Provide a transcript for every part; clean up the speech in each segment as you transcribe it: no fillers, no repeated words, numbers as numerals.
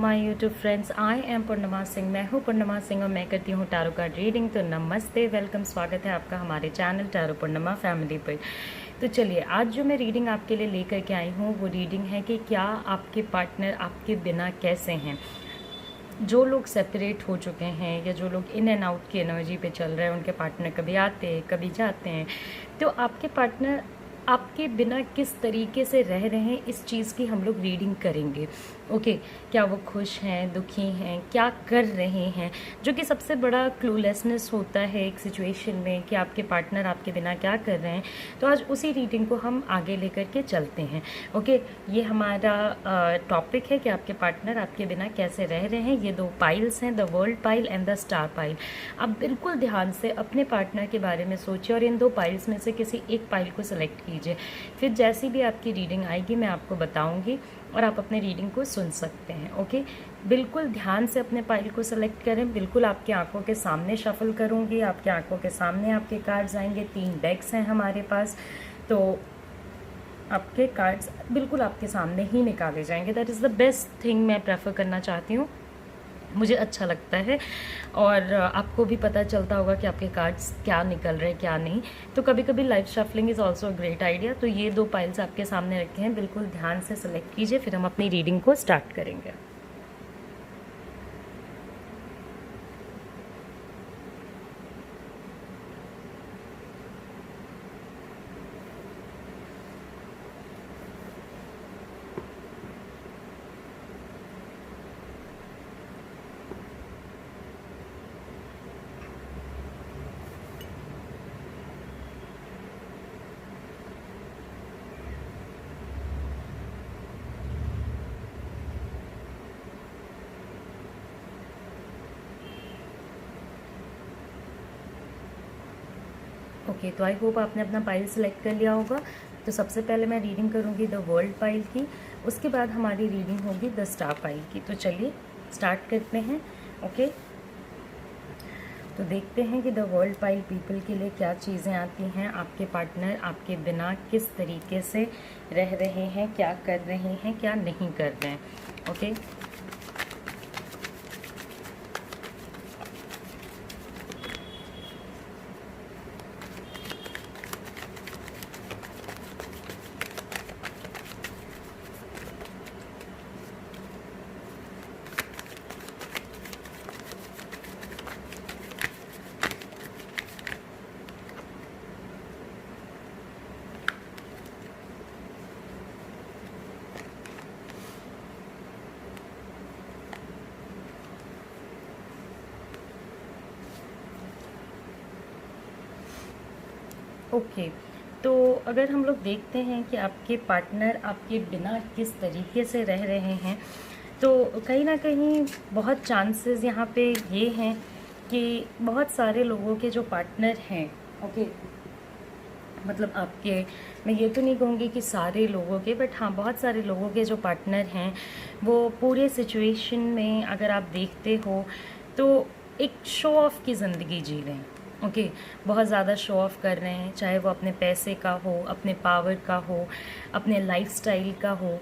My YouTube friends, I am Purnima Singh. मैं हूँ पूर्णिमा सिंह और मैं करती हूँ टैरो कार्ड रीडिंग। तो नमस्ते, वेलकम, स्वागत है आपका हमारे चैनल टैरो पूर्णिमा फैमिली पर। तो चलिए, आज जो मैं रीडिंग आपके लिए लेकर के आई हूँ वो रीडिंग है कि क्या आपके पार्टनर आपके बिना कैसे हैं। जो लोग सेपरेट हो चुके हैं या जो लोग इन एंड आउट की एनर्जी पे चल रहे हैं, उनके पार्टनर कभी आते हैं कभी जाते हैं, तो आपके पार्टनर आपके बिना किस तरीके से रह रहे हैं, इस चीज़ की हम लोग रीडिंग करेंगे। ओके, क्या वो खुश हैं, दुखी हैं, क्या कर रहे हैं, जो कि सबसे बड़ा क्लूलेसनेस होता है एक सिचुएशन में कि आपके पार्टनर आपके बिना क्या कर रहे हैं। तो आज उसी रीडिंग को हम आगे लेकर के चलते हैं। ओके, ये हमारा टॉपिक है कि आपके पार्टनर आपके बिना कैसे रह रहे हैं। ये दो पाइल्स हैं, the world pile and the star pile. आप बिल्कुल ध्यान से अपने पार्टनर के बारे में सोचिए और इन दो पाइल्स में से किसी एक पाइल को सिलेक्ट कीजिए। फिर जैसी भी आपकी रीडिंग आएगी मैं आपको बताऊंगी और आप अपने रीडिंग को सुन सकते हैं। ओके, बिल्कुल ध्यान से अपने पाइल को सेलेक्ट करें। बिल्कुल आपकी आंखों के सामने शफल करूंगी, आपकी आंखों के सामने आपके कार्ड्स आएंगे। 3 डेक्स हैं हमारे पास, तो आपके कार्ड्स बिल्कुल आपके सामने ही निकाले जाएंगे। That is the best thing मैं प्रेफर करना चाहती हूँ, मुझे अच्छा लगता है और आपको भी पता चलता होगा कि आपके कार्ड्स क्या निकल रहे हैं क्या नहीं। तो कभी कभी live shuffling is also a great idea. तो ये 2 पाइल्स आपके सामने रखे हैं, बिल्कुल ध्यान से सेलेक्ट कीजिए, फिर हम अपनी रीडिंग को स्टार्ट करेंगे। ओके, तो आई होप आपने अपना पाइल सेलेक्ट कर लिया होगा। तो सबसे पहले मैं रीडिंग करूँगी द वर्ल्ड पाइल की, उसके बाद हमारी रीडिंग होगी द स्टार पाइल की। तो चलिए स्टार्ट करते हैं। ओके, तो देखते हैं कि द वर्ल्ड पाइल पीपल के लिए क्या चीज़ें आती हैं। आपके पार्टनर आपके बिना किस तरीके से रह रहे हैं, क्या कर रहे हैं, क्या नहीं कर रहे हैं। ओके, ओके, तो अगर हम लोग देखते हैं कि आपके पार्टनर आपके बिना किस तरीके से रह रहे हैं, तो कहीं ना कहीं बहुत चांसेस यहाँ पे ये हैं कि बहुत सारे लोगों के जो पार्टनर हैं, ओके, मतलब आपके, मैं ये तो नहीं कहूँगी कि सारे लोगों के, बट हाँ बहुत सारे लोगों के जो पार्टनर हैं वो पूरे सिचुएशन में अगर आप देखते हो तो एक शो ऑफ की ज़िंदगी जी रहे हैं। ओके, बहुत ज़्यादा शो ऑफ कर रहे हैं, चाहे वो अपने पैसे का हो, अपने पावर का हो, अपने लाइफस्टाइल का हो।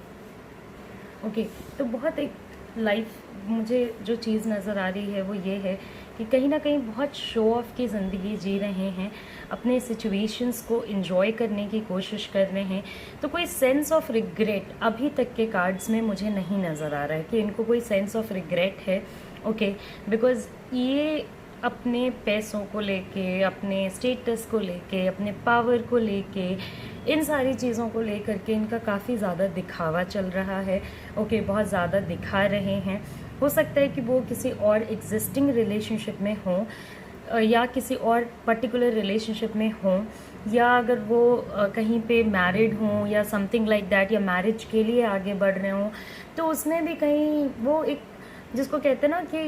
ओके, तो बहुत एक लाइफ, मुझे जो चीज़ नज़र आ रही है वो ये है कि कहीं ना कहीं बहुत शो ऑफ की ज़िंदगी जी रहे हैं, अपने सिचुएशंस को एंजॉय करने की कोशिश कर रहे हैं। तो कोई सेंस ऑफ रिग्रेट अभी तक के कार्ड्स में मुझे नहीं नज़र आ रहा है कि इनको कोई सेंस ऑफ रिग्रेट है। ओके, बिकॉज़ ये अपने पैसों को लेके, अपने स्टेटस को लेके, अपने पावर को लेके, इन सारी चीज़ों को लेकर के इनका काफ़ी ज़्यादा दिखावा चल रहा है। ओके, बहुत ज़्यादा दिखा रहे हैं। हो सकता है कि वो किसी और एग्जिस्टिंग रिलेशनशिप में हों या किसी और पर्टिकुलर रिलेशनशिप में हों, या अगर वो कहीं पे मैरिड हों या समथिंग लाइक दैट, या मैरिज के लिए आगे बढ़ रहे हों, तो उसमें भी कहीं वो एक, जिसको कहते हैं ना कि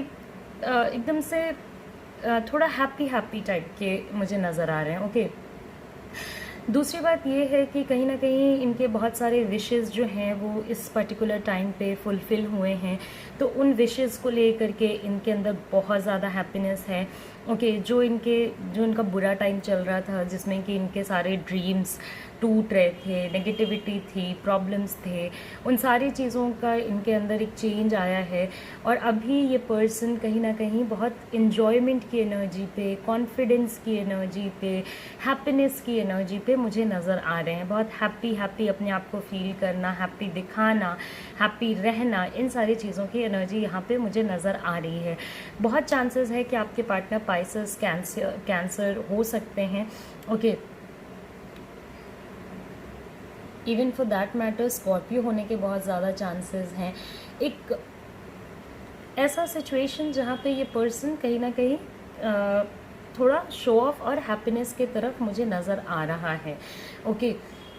एकदम से थोड़ा हैप्पी टाइप के मुझे नज़र आ रहे हैं। ओके, दूसरी बात ये है कि कहीं ना कहीं इनके बहुत सारे विशेस जो हैं वो इस पर्टिकुलर टाइम पे फुलफ़िल हुए हैं, तो उन विशेस को लेकर के इनके अंदर बहुत ज़्यादा हैप्पीनेस है। ओके, जो इनका बुरा टाइम चल रहा था, जिसमें कि इनके सारे ड्रीम्स टूट रहे थे, नेगेटिविटी थी, प्रॉब्लम्स थे, उन सारी चीज़ों का इनके अंदर एक चेंज आया है। और अभी ये पर्सन कहीं ना कहीं बहुत इन्जॉयमेंट की एनर्जी पे, कॉन्फिडेंस की एनर्जी पे, हैप्पीनेस की एनर्जी पे मुझे नज़र आ रहे हैं। बहुत हैप्पी हैप्पी अपने आप को फील करना, हैप्पी दिखाना, हैप्पी रहना, इन सारी चीज़ों की एनर्जी यहाँ पे मुझे नज़र आ रही है। बहुत चांसेस है कि आपके पार्टनर पाइसेस, कैंसर हो सकते हैं। Okay, even for that matter Scorpio होने के बहुत ज़्यादा चांसेस हैं। एक ऐसा सिचुएशन जहाँ पे ये पर्सन कहीं ना कहीं थोड़ा शो ऑफ और हैप्पीनेस के तरफ मुझे नज़र आ रहा है। ओके,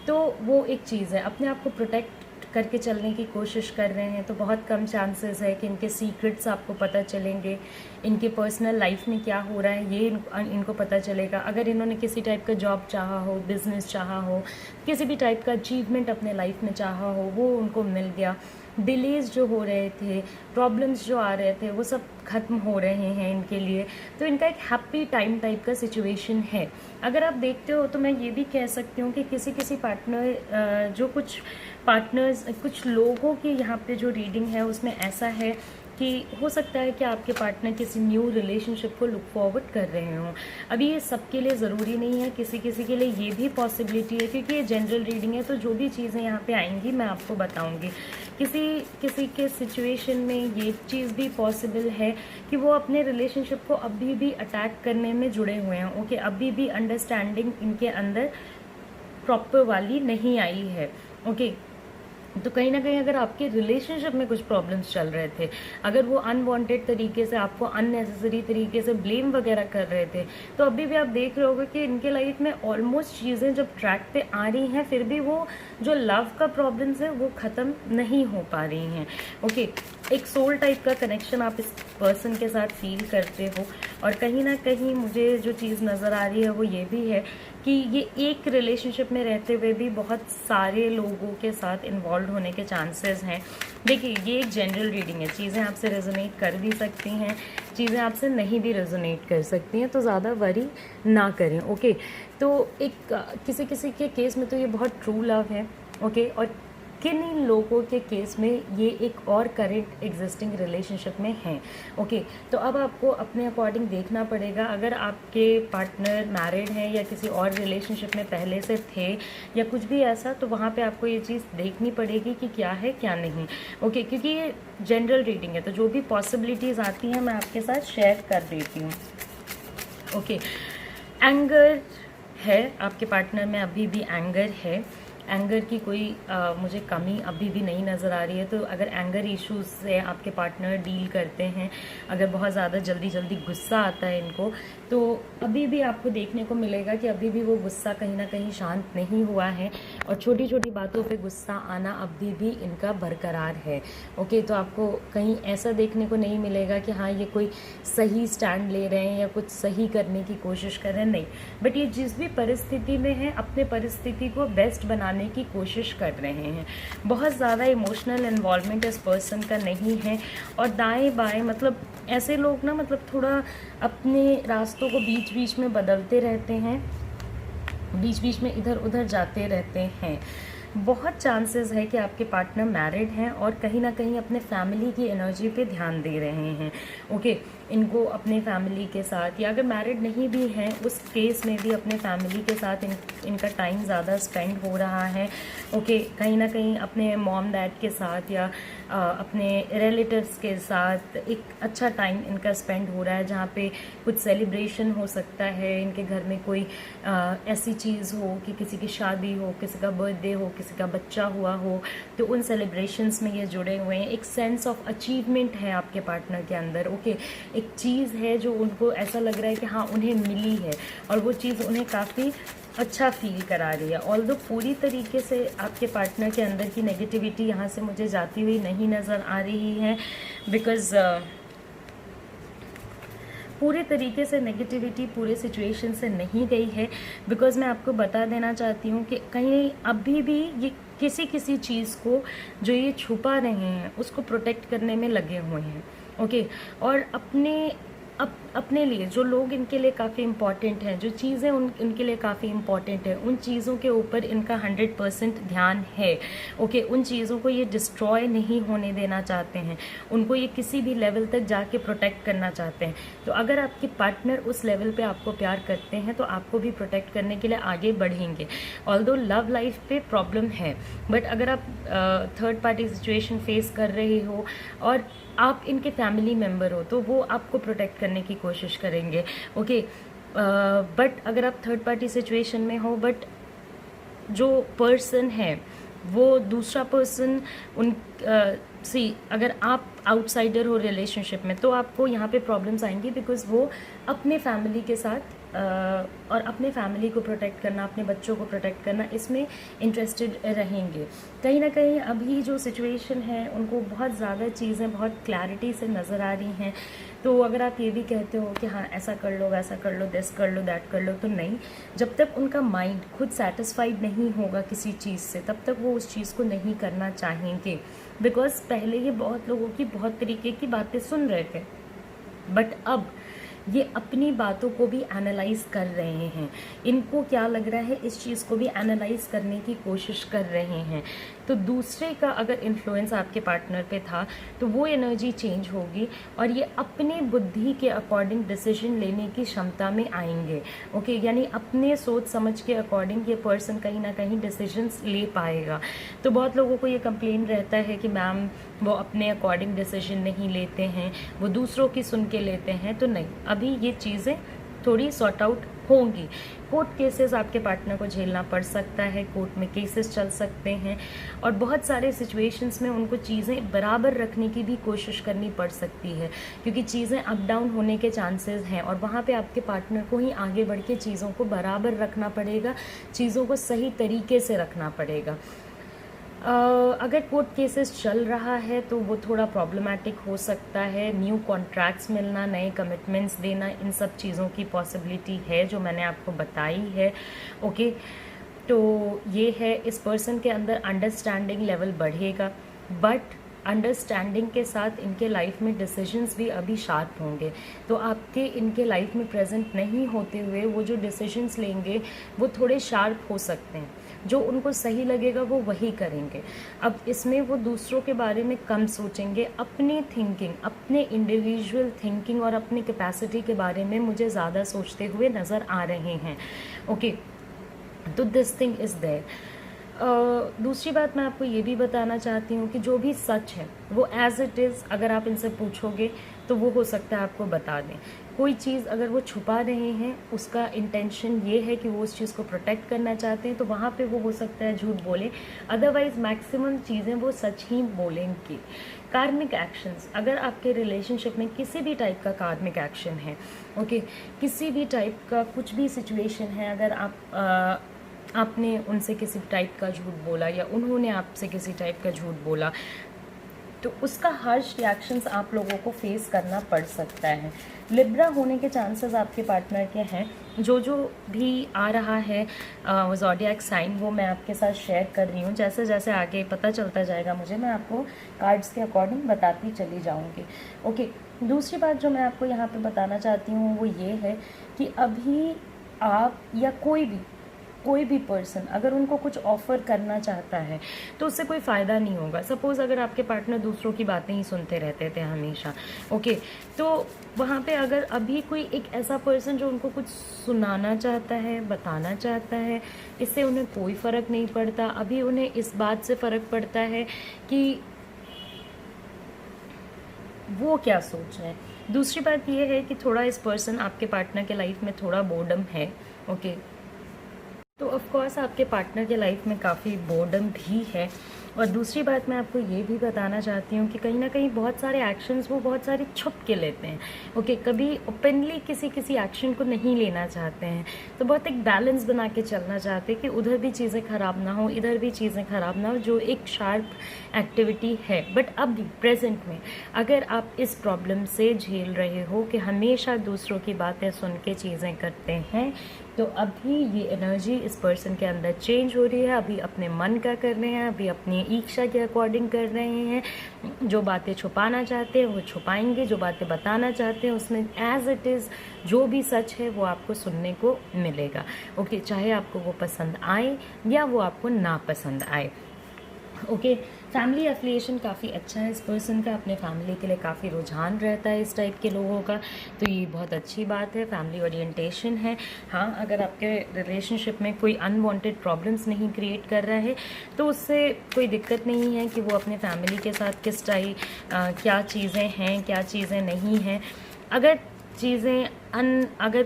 तो वो एक चीज़ है। अपने आप को प्रोटेक्ट करके चलने की कोशिश कर रहे हैं, तो बहुत कम चांसेस है कि इनके सीक्रेट्स आपको पता चलेंगे, इनके पर्सनल लाइफ में क्या हो रहा है ये इनको पता चलेगा। अगर इन्होंने किसी टाइप का जॉब चाहा हो, बिजनेस चाहा हो, किसी भी टाइप का अचीवमेंट अपने लाइफ में चाहा हो, वो उनको मिल गया। डिलेज जो हो रहे थे, प्रॉब्लम्स जो आ रहे थे, वो सब ख़त्म हो रहे हैं इनके लिए। तो इनका एक हैप्पी टाइम टाइप का सिचुएशन है। अगर आप देखते हो तो मैं ये भी कह सकती हूँ कि किसी पार्टनर जो कुछ लोगों की यहाँ पे जो रीडिंग है उसमें ऐसा है कि हो सकता है कि आपके पार्टनर किसी न्यू रिलेशनशिप को लुक फॉरवर्ड कर रहे हों। अभी ये सबके लिए ज़रूरी नहीं है, किसी के लिए ये भी पॉसिबिलिटी है, क्योंकि ये जनरल रीडिंग है। तो जो भी चीज़ें यहाँ पे आएंगी मैं आपको बताऊंगी। किसी के सिचुएशन में ये चीज़ भी पॉसिबल है कि वो अपने रिलेशनशिप को अभी भी अटैक करने में जुड़े हुए हैं। ओके, अभी भी अंडरस्टैंडिंग इनके अंदर प्रॉपर वाली नहीं आई है। ओके, तो कहीं ना कहीं अगर आपके रिलेशनशिप में कुछ प्रॉब्लम्स चल रहे थे, अगर वो अनवांटेड तरीके से आपको अननेसेसरी तरीके से ब्लेम वगैरह कर रहे थे, तो अभी भी आप देख रहे होगे कि इनके लाइफ में ऑलमोस्ट चीज़ें जब ट्रैक पे आ रही हैं, फिर भी वो जो लव का प्रॉब्लम्स है वो ख़त्म नहीं हो पा रही हैं। ओके, एक सोल टाइप का कनेक्शन आप इस पर्सन के साथ फील करते हो। और कहीं ना कहीं मुझे जो चीज़ नज़र आ रही है वो ये भी है कि ये एक रिलेशनशिप में रहते हुए भी बहुत सारे लोगों के साथ इन्वॉल्व होने के चांसेस हैं। देखिए, ये एक जनरल रीडिंग है, चीज़ें आपसे रेजोनेट कर भी सकती हैं, चीज़ें आपसे नहीं भी रेजोनेट कर सकती हैं, तो ज़्यादा वरी ना करें। ओके, तो एक किसी के केस में तो ये बहुत ट्रू लव है। ओके, और किन लोगों के केस में ये एक और करंट एग्जिस्टिंग रिलेशनशिप में हैं। ओके, तो अब आपको अपने अकॉर्डिंग देखना पड़ेगा। अगर आपके पार्टनर मैरिड हैं या किसी और रिलेशनशिप में पहले से थे या कुछ भी ऐसा, तो वहाँ पे आपको ये चीज़ देखनी पड़ेगी कि क्या है क्या नहीं। ओके, क्योंकि ये जनरल रीडिंग है, तो जो भी पॉसिबिलिटीज़ आती हैं मैं आपके साथ शेयर कर देती हूँ। ओके, एंगर है आपके पार्टनर में, अभी भी एंगर है। एंगर की कोई मुझे कमी अभी भी नहीं नज़र आ रही है। तो अगर एंगर इश्यूज से आपके पार्टनर डील करते हैं, अगर बहुत ज़्यादा जल्दी गुस्सा आता है इनको, तो अभी भी आपको देखने को मिलेगा कि अभी भी वो गुस्सा कहीं ना कहीं शांत नहीं हुआ है और छोटी छोटी बातों पे गुस्सा आना अभी भी इनका बरकरार है। ओके, तो आपको कहीं ऐसा देखने को नहीं मिलेगा कि हाँ ये कोई सही स्टैंड ले रहे हैं या कुछ सही करने की कोशिश कर रहे हैं, नहीं। बट ये जिस भी परिस्थिति में है, अपने परिस्थिति को बेस्ट बनाने की कोशिश कर रहे हैं। बहुत ज़्यादा इमोशनल इन्वॉल्वमेंट इस पर्सन का नहीं है। और दाएं बाएं मतलब ऐसे लोग ना, मतलब थोड़ा अपने रास्तों को बीच बीच में बदलते रहते हैं, बीच बीच में इधर उधर जाते रहते हैं। बहुत चांसेस है कि आपके पार्टनर मैरिड हैं और कहीं ना कहीं अपने फैमिली की एनर्जी पे ध्यान दे रहे हैं। ओके, इनको अपने फैमिली के साथ, या अगर मैरिड नहीं भी हैं उस केस में भी अपने फैमिली के साथ इनका टाइम ज़्यादा स्पेंड हो रहा है। ओके, कहीं ना कहीं अपने मॉम डैड के साथ या अपने रिलेटिव्स के साथ एक अच्छा टाइम इनका स्पेंड हो रहा है, जहाँ पे कुछ सेलिब्रेशन हो सकता है, इनके घर में कोई ऐसी चीज़ हो कि किसी की शादी हो, किसी का बर्थडे हो, किसी का बच्चा हुआ हो, तो उन सेलिब्रेशंस में ये जुड़े हुए हैं। एक सेंस ऑफ अचीवमेंट है आपके पार्टनर के अंदर। ओके, एक चीज़ है जो उनको ऐसा लग रहा है कि हाँ उन्हें मिली है और वो चीज़ उन्हें काफ़ी अच्छा फील करा रही है। ऑल्दो पूरी तरीके से आपके पार्टनर के अंदर की नेगेटिविटी यहाँ से मुझे जाती हुई नहीं नज़र आ रही है, बिकॉज़ पूरे तरीके से नेगेटिविटी पूरे सिचुएशन से नहीं गई है। बिकॉज़ मैं आपको बता देना चाहती हूँ कि कहीं अभी भी ये किसी चीज़ को जो ये छुपा रहे हैं उसको प्रोटेक्ट करने में लगे हुए हैं। ओके, और अपने अपने लिए जो लोग इनके लिए काफ़ी इम्पॉर्टेंट हैं, जो चीज़ें इनके लिए काफ़ी इम्पॉर्टेंट है, उन चीज़ों के ऊपर इनका 100% ध्यान है। ओके, उन चीज़ों को ये डिस्ट्रॉय नहीं होने देना चाहते हैं, उनको ये किसी भी लेवल तक जाके प्रोटेक्ट करना चाहते हैं। तो अगर आपके पार्टनर उस लेवल पे आपको प्यार करते हैं तो आपको भी प्रोटेक्ट करने के लिए आगे बढ़ेंगे। ऑल्दो लव लाइफ पे प्रॉब्लम है, बट अगर आप थर्ड पार्टी सिचुएशन फेस कर रहे हो और आप इनके फैमिली मेम्बर हो तो वो आपको प्रोटेक्ट करने की कोशिश करेंगे। ओके, बट अगर आप थर्ड पार्टी सिचुएशन में हो बट जो पर्सन है वो दूसरा पर्सन अगर आप आउटसाइडर हो रिलेशनशिप में तो आपको यहाँ पे प्रॉब्लम्स आएंगी, बिकॉज वो अपने फैमिली के साथ और अपने फैमिली को प्रोटेक्ट करना, अपने बच्चों को प्रोटेक्ट करना, इसमें इंटरेस्टेड रहेंगे। कहीं ना कहीं अभी जो सिचुएशन है उनको बहुत ज़्यादा चीज़ें बहुत क्लैरिटी से नज़र आ रही हैं। तो अगर आप ये भी कहते हो कि हाँ ऐसा कर लो, वैसा कर लो, दिस कर लो, दैट कर लो, तो नहीं, जब तक उनका माइंड खुद सेटिस्फाइड नहीं होगा किसी चीज़ से तब तक वो उस चीज़ को नहीं करना चाहेंगे। बिकॉज पहले ये बहुत लोगों की बहुत तरीके की बातें सुन रहे थे, बट अब ये अपनी बातों को भी एनालाइज कर रहे हैं। इनको क्या लग रहा है इस चीज़ को भी एनालाइज करने की कोशिश कर रहे हैं। तो दूसरे का अगर इन्फ्लुएंस आपके पार्टनर पे था तो वो एनर्जी चेंज होगी और ये अपने बुद्धि के अकॉर्डिंग डिसीजन लेने की क्षमता में आएंगे। ओके, यानी अपने सोच समझ के अकॉर्डिंग ये पर्सन कहीं ना कहीं डिसीजंस ले पाएगा। तो बहुत लोगों को ये कंप्लेन रहता है कि मैम वो अपने अकॉर्डिंग डिसीजन नहीं लेते हैं, वो दूसरों की सुन के लेते हैं। तो नहीं, अभी ये चीज़ें थोड़ी सॉर्ट आउट होंगी। कोर्ट केसेस आपके पार्टनर को झेलना पड़ सकता है, कोर्ट में केसेस चल सकते हैं और बहुत सारे सिचुएशंस में उनको चीज़ें बराबर रखने की भी कोशिश करनी पड़ सकती है, क्योंकि चीज़ें अप डाउन होने के चांसेस हैं और वहाँ पे आपके पार्टनर को ही आगे बढ़ के चीज़ों को बराबर रखना पड़ेगा, चीज़ों को सही तरीके से रखना पड़ेगा। अगर कोर्ट केसेस चल रहा है तो वो थोड़ा प्रॉब्लमेटिक हो सकता है। न्यू कॉन्ट्रैक्ट्स मिलना, नए कमिटमेंट्स देना, इन सब चीज़ों की पॉसिबिलिटी है जो मैंने आपको बताई है। ओके, तो ये है, इस पर्सन के अंदर अंडरस्टैंडिंग लेवल बढ़ेगा, बट अंडरस्टैंडिंग के साथ इनके लाइफ में डिसीजंस भी अभी शार्प होंगे। तो आपके इनके लाइफ में प्रेजेंट नहीं होते हुए वो जो डिसीजंस लेंगे वो थोड़े शार्प हो सकते हैं, जो उनको सही लगेगा वो वही करेंगे। अब इसमें वो दूसरों के बारे में कम सोचेंगे, अपनी थिंकिंग, अपने इंडिविजुअल थिंकिंग और अपनी कैपेसिटी के बारे में मुझे ज़्यादा सोचते हुए नज़र आ रहे हैं। ओके, तो दिस थिंग इज़ देयर। दूसरी बात मैं आपको ये भी बताना चाहती हूँ कि जो भी सच है वो एज इट इज़ अगर आप इनसे पूछोगे तो वो हो सकता है आपको बता दें। कोई चीज़ अगर वो छुपा रहे हैं, उसका इंटेंशन ये है कि वो उस चीज़ को प्रोटेक्ट करना चाहते हैं, तो वहाँ पे वो हो सकता है झूठ बोले, अदरवाइज मैक्सिमम चीज़ें वो सच ही बोलेंगी। कार्मिक एक्शंस, अगर आपके रिलेशनशिप में किसी भी टाइप का कार्मिक एक्शन है, ओके, किसी भी टाइप का कुछ भी सिचुएशन है, अगर आपने उनसे किसी टाइप का झूठ बोला या उन्होंने आपसे किसी टाइप का झूठ बोला, तो उसका हार्श रिएक्शंस आप लोगों को फेस करना पड़ सकता है। लिब्रा होने के चांसेस आपके पार्टनर के हैं। जो भी आ रहा है ज़ोडिएक साइन वो मैं आपके साथ शेयर कर रही हूँ। जैसे जैसे आगे पता चलता जाएगा मुझे, मैं आपको कार्ड्स के अकॉर्डिंग बताती चली जाऊँगी। ओके, दूसरी बात जो मैं आपको यहाँ पे बताना चाहती हूँ वो ये है कि अभी आप या कोई भी पर्सन अगर उनको कुछ ऑफ़र करना चाहता है तो उससे कोई फ़ायदा नहीं होगा। सपोज़ अगर आपके पार्टनर दूसरों की बातें ही सुनते रहते थे हमेशा, ओके, तो वहाँ पे अगर अभी कोई एक ऐसा पर्सन जो उनको कुछ सुनाना चाहता है, बताना चाहता है, इससे उन्हें कोई फ़र्क नहीं पड़ता। अभी उन्हें इस बात से फ़र्क पड़ता है कि वो क्या सोच रहे हैं। दूसरी बात ये है कि थोड़ा इस पर्सन आपके पार्टनर के लाइफ में थोड़ा बोर्डम है। ओके, तो ऑफ कोर्स आपके पार्टनर के लाइफ में काफ़ी बोर्डम भी है। और दूसरी बात मैं आपको ये भी बताना चाहती हूँ कि कहीं ना कहीं बहुत सारे एक्शंस वो बहुत सारे छुप के लेते हैं। ओके, कभी ओपनली किसी एक्शन को नहीं लेना चाहते हैं, तो बहुत एक बैलेंस बना के चलना चाहते हैं कि उधर भी चीज़ें ख़राब ना हो, इधर भी चीज़ें ख़राब ना हो, जो एक शार्प एक्टिविटी है। बट अभी प्रेजेंट में अगर आप इस प्रॉब्लम से झेल रहे हो कि हमेशा दूसरों की बातें सुन के चीज़ें करते हैं, तो अभी ये एनर्जी इस पर्सन के अंदर चेंज हो रही है। अभी अपने मन का कर रहे हैं, अभी अपनी ईर्ष्या के अकॉर्डिंग कर रहे हैं, जो बातें छुपाना चाहते हैं वो छुपाएंगे, जो बातें बताना चाहते हैं उसमें एज इट इज़ जो भी सच है वो आपको सुनने को मिलेगा। ओके, चाहे आपको वो पसंद आए या वो आपको ना पसंद आए। ओके, फैमिली एफिलिएशन काफ़ी अच्छा है इस पर्सन का, अपने फैमिली के लिए काफ़ी रुझान रहता है इस टाइप के लोगों का, तो ये बहुत अच्छी बात है। फैमिली ओरिएंटेशन है। हाँ, अगर आपके रिलेशनशिप में कोई अनवांटेड प्रॉब्लम्स नहीं क्रिएट कर रहा है तो उससे कोई दिक्कत नहीं है कि वो अपने फैमिली के साथ किस टाइप क्या चीज़ें हैं क्या चीज़ें नहीं हैं। अगर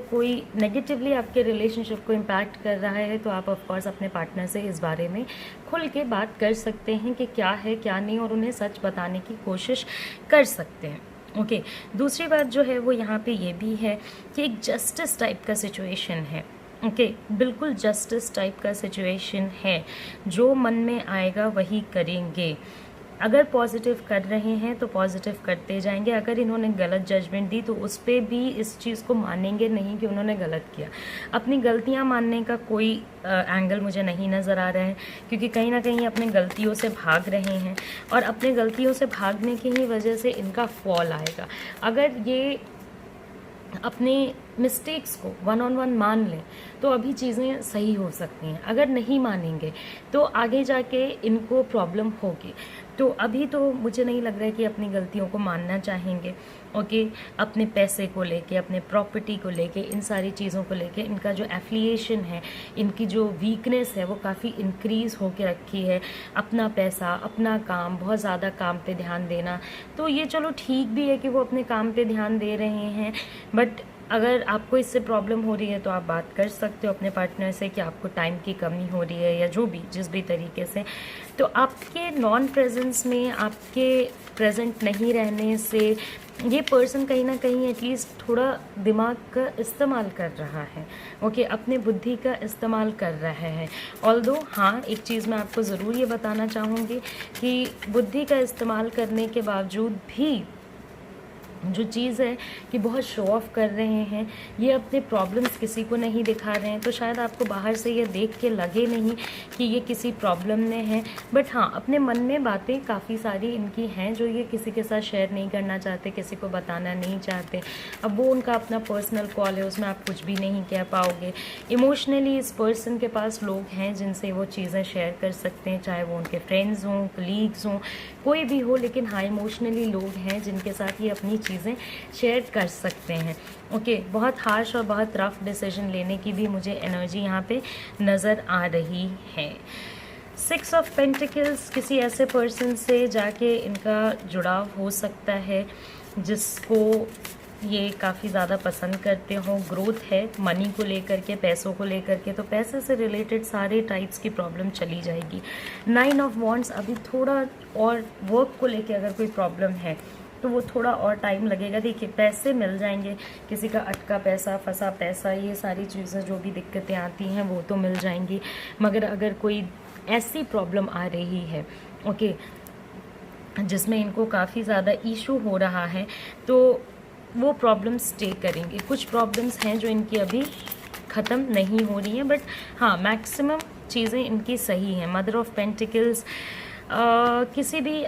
कोई नेगेटिवली आपके रिलेशनशिप को इम्पैक्ट कर रहा है तो आप ऑफ कोर्स अपने पार्टनर से इस बारे में खुल के बात कर सकते हैं कि क्या है क्या नहीं, और उन्हें सच बताने की कोशिश कर सकते हैं। ओके, दूसरी बात जो है वो यहाँ पे ये भी है कि एक जस्टिस टाइप का सिचुएशन है। ओके, बिल्कुल जस्टिस टाइप का सिचुएशन है, जो मन में आएगा वही करेंगे। अगर पॉजिटिव कर रहे हैं तो पॉजिटिव करते जाएंगे, अगर इन्होंने गलत जजमेंट दी तो उस पर भी इस चीज़ को मानेंगे नहीं कि उन्होंने गलत किया। अपनी गलतियां मानने का कोई एंगल मुझे नहीं नज़र आ रहा है, क्योंकि कहीं ना कहीं अपने गलतियों से भाग रहे हैं और अपने गलतियों से भागने की ही वजह से इनका फॉल आएगा। अगर ये अपने मिस्टेक्स को वन ऑन वन मान लें तो अभी चीज़ें सही हो सकती हैं, अगर नहीं मानेंगे तो आगे जाके इनको प्रॉब्लम होगी। तो अभी तो मुझे नहीं लग रहा है कि अपनी गलतियों को मानना चाहेंगे। ओके, अपने पैसे को लेके, अपने प्रॉपर्टी को लेके, इन सारी चीज़ों को लेके इनका जो एफिलिएशन है, इनकी जो वीकनेस है वो काफ़ी इंक्रीज़ होके रखी है। अपना पैसा, अपना काम, बहुत ज़्यादा काम पे ध्यान देना, तो ये चलो ठीक भी है कि वो अपने काम पे ध्यान दे रहे हैं, बट अगर आपको इससे प्रॉब्लम हो रही है तो आप बात कर सकते हो अपने पार्टनर से कि आपको टाइम की कमी हो रही है या जो भी जिस भी तरीके से। तो आपके नॉन प्रेजेंस में, आपके प्रेजेंट नहीं रहने से ये पर्सन कहीं ना कहीं एटलीस्ट थोड़ा दिमाग का इस्तेमाल कर रहा है। ओके, अपने बुद्धि का इस्तेमाल कर रहा है। ऑल्दो हाँ, एक चीज़ मैं आपको ज़रूर ये बताना चाहूँगी कि बुद्धि का इस्तेमाल करने के बावजूद भी जो चीज़ है कि बहुत शो ऑफ कर रहे हैं, ये अपने प्रॉब्लम्स किसी को नहीं दिखा रहे हैं, तो शायद आपको बाहर से ये देख के लगे नहीं कि ये किसी प्रॉब्लम में है, बट हाँ, अपने मन में बातें काफ़ी सारी इनकी हैं जो ये किसी के साथ शेयर नहीं करना चाहते, किसी को बताना नहीं चाहते। अब वो उनका अपना पर्सनल कॉल है, उसमें आप कुछ भी नहीं कह पाओगे। इमोशनली इस पर्सन के पास लोग हैं जिनसे वो चीज़ें शेयर कर सकते हैं, चाहे वो उनके फ्रेंड्स हों, कलीग्स हों, कोई भी हो, लेकिन हाँ, इमोशनली लोग हैं जिनके साथ ये अपनी चीज़ें शेयर कर सकते हैं। ओके, बहुत हार्श और बहुत रफ डिसीजन लेने की भी मुझे एनर्जी यहाँ पे नज़र आ रही है। 6 ऑफ पेंटिकल्स, किसी ऐसे पर्सन से जाके इनका जुड़ाव हो सकता है जिसको ये काफ़ी ज़्यादा पसंद करते हो। ग्रोथ है मनी को लेकर के, पैसों को लेकर के, तो पैसे से रिलेटेड सारे टाइप्स की प्रॉब्लम चली जाएगी। 9 ऑफ वॉन्ड्स, अभी थोड़ा और वर्क को लेके अगर कोई प्रॉब्लम है तो वो थोड़ा और टाइम लगेगा। देखिए, पैसे मिल जाएंगे, किसी का अटका पैसा, फंसा पैसा, ये सारी चीज़ें जो भी दिक्कतें आती हैं वो तो मिल जाएंगी, मगर अगर कोई ऐसी प्रॉब्लम आ रही है ओके जिसमें इनको काफ़ी ज़्यादा इशू हो रहा है तो वो प्रॉब्लम्स स्टे करेंगे। कुछ प्रॉब्लम्स हैं जो इनकी अभी ख़त्म नहीं हो रही हैं, बट हाँ, मैक्सिमम चीज़ें इनकी सही हैं। मदर ऑफ पेंटिकल्स, किसी भी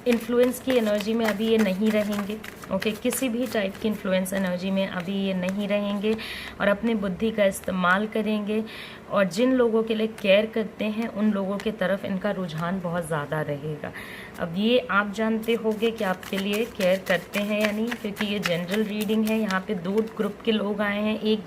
इन्फ्लुएंस की एनर्जी में अभी ये नहीं रहेंगे। ओके, किसी भी टाइप की इन्फ्लुएंस एनर्जी में अभी ये नहीं रहेंगे और अपने बुद्धि का इस्तेमाल करेंगे, और जिन लोगों के लिए केयर करते हैं उन लोगों के तरफ इनका रुझान बहुत ज़्यादा रहेगा। अब ये आप जानते होंगे कि आपके लिए केयर करते हैं या नहीं, क्योंकि ये जनरल रीडिंग है। यहाँ पे 2 ग्रुप के लोग आए हैं, एक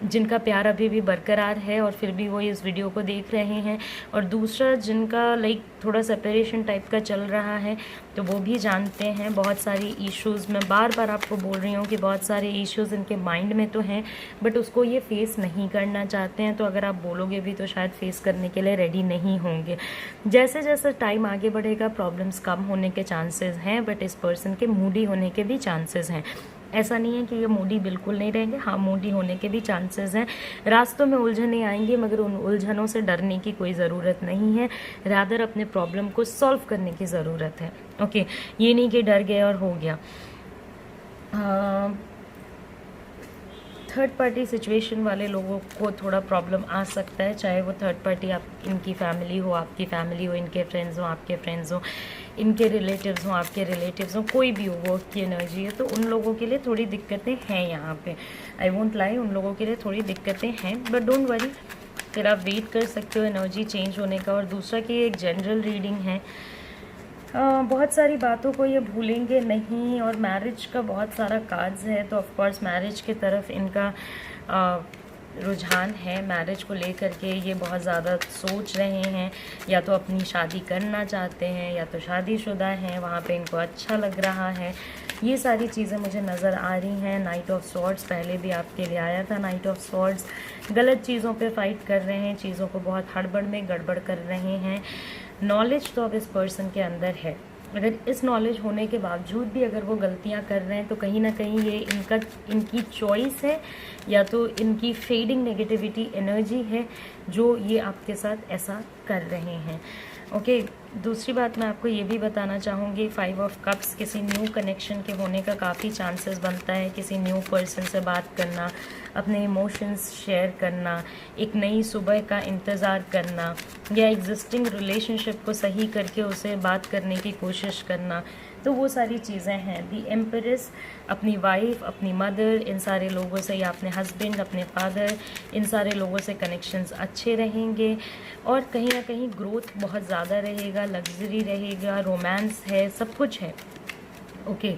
जिनका प्यार अभी भी बरकरार है और फिर भी वो इस वीडियो को देख रहे हैं, और दूसरा जिनका लाइक थोड़ा सेपरेशन टाइप का चल रहा है, तो वो भी जानते हैं। बहुत सारी इश्यूज़, मैं बार बार आपको बोल रही हूँ कि बहुत सारे इश्यूज़ इनके माइंड में तो हैं, बट उसको ये फेस नहीं करना चाहते हैं। तो अगर आप बोलोगे भी तो शायद फेस करने के लिए रेडी नहीं होंगे। जैसे जैसे टाइम आगे बढ़ेगा प्रॉब्लम्स कम होने के चांसेस हैं, बट इस पर्सन के मूडी होने के भी चांसेस हैं। ऐसा नहीं है कि ये मूडी बिल्कुल नहीं रहेंगे, हाँ, मूडी होने के भी चांसेस हैं। रास्तों में उलझनें आएंगी, मगर उन उलझनों से डरने की कोई ज़रूरत नहीं है, रादर अपने प्रॉब्लम को सॉल्व करने की ज़रूरत है। ओके, ये नहीं कि डर गए और हो गया। थर्ड पार्टी सिचुएशन वाले लोगों को थोड़ा प्रॉब्लम आ सकता है, चाहे वो थर्ड पार्टी आप इनकी फैमिली हो, आपकी फैमिली हो, इनके फ्रेंड्स हो, आपके फ्रेंड्स हो, इनके रिलेटिव्स हो, आपके रिलेटिव्स हो, कोई भी हो, वो की एनर्जी है, तो उन लोगों के लिए थोड़ी दिक्कतें हैं यहाँ पे। आई वोंट लाई, उन लोगों के लिए थोड़ी दिक्कतें हैं, बट डोंट वरी, फिर आप वेट कर सकते हो एनर्जी चेंज होने का। और दूसरा कि एक जनरल रीडिंग है, बहुत सारी बातों को ये भूलेंगे नहीं, और मैरिज का बहुत सारा कार्ड्स है, तो ऑफ कोर्स मैरिज की तरफ इनका रुझान है। मैरिज को लेकर के ये बहुत ज़्यादा सोच रहे हैं, या तो अपनी शादी करना चाहते हैं, या तो शादीशुदा हैं, वहाँ पे इनको अच्छा लग रहा है। ये सारी चीज़ें मुझे नज़र आ रही हैं। नाइट ऑफ स्वॉर्ड्स पहले भी आपके लिए आया था। नाइट ऑफ स्वॉर्ड्स गलत चीज़ों पे फाइट कर रहे हैं, चीज़ों को बहुत हड़बड़ में गड़बड़ कर रहे हैं। नॉलेज तो अब इस पर्सन के अंदर है, अगर इस नॉलेज होने के बावजूद भी अगर वो गलतियां कर रहे हैं, तो कहीं ना कहीं ये इनकी चॉइस है, या तो इनकी फेडिंग नेगेटिविटी एनर्जी है जो ये आपके साथ ऐसा कर रहे हैं। ओके, दूसरी बात मैं आपको ये भी बताना चाहूँगी, 5 ऑफ कप्स किसी न्यू कनेक्शन के होने का काफ़ी चांसेस बनता है। किसी न्यू पर्सन से बात करना, अपने इमोशंस शेयर करना, एक नई सुबह का इंतज़ार करना, या एग्जिस्टिंग रिलेशनशिप को सही करके उसे बात करने की कोशिश करना, तो वो सारी चीज़ें हैं। दी एम्प्रेस, अपनी वाइफ, अपनी मदर, इन सारे लोगों से, या अपने हस्बैंड, अपने फादर, इन सारे लोगों से कनेक्शंस अच्छे रहेंगे, और कहीं ना कहीं ग्रोथ बहुत ज़्यादा रहेगा, लग्जरी रहेगा, रोमांस है, सब कुछ है। ओके,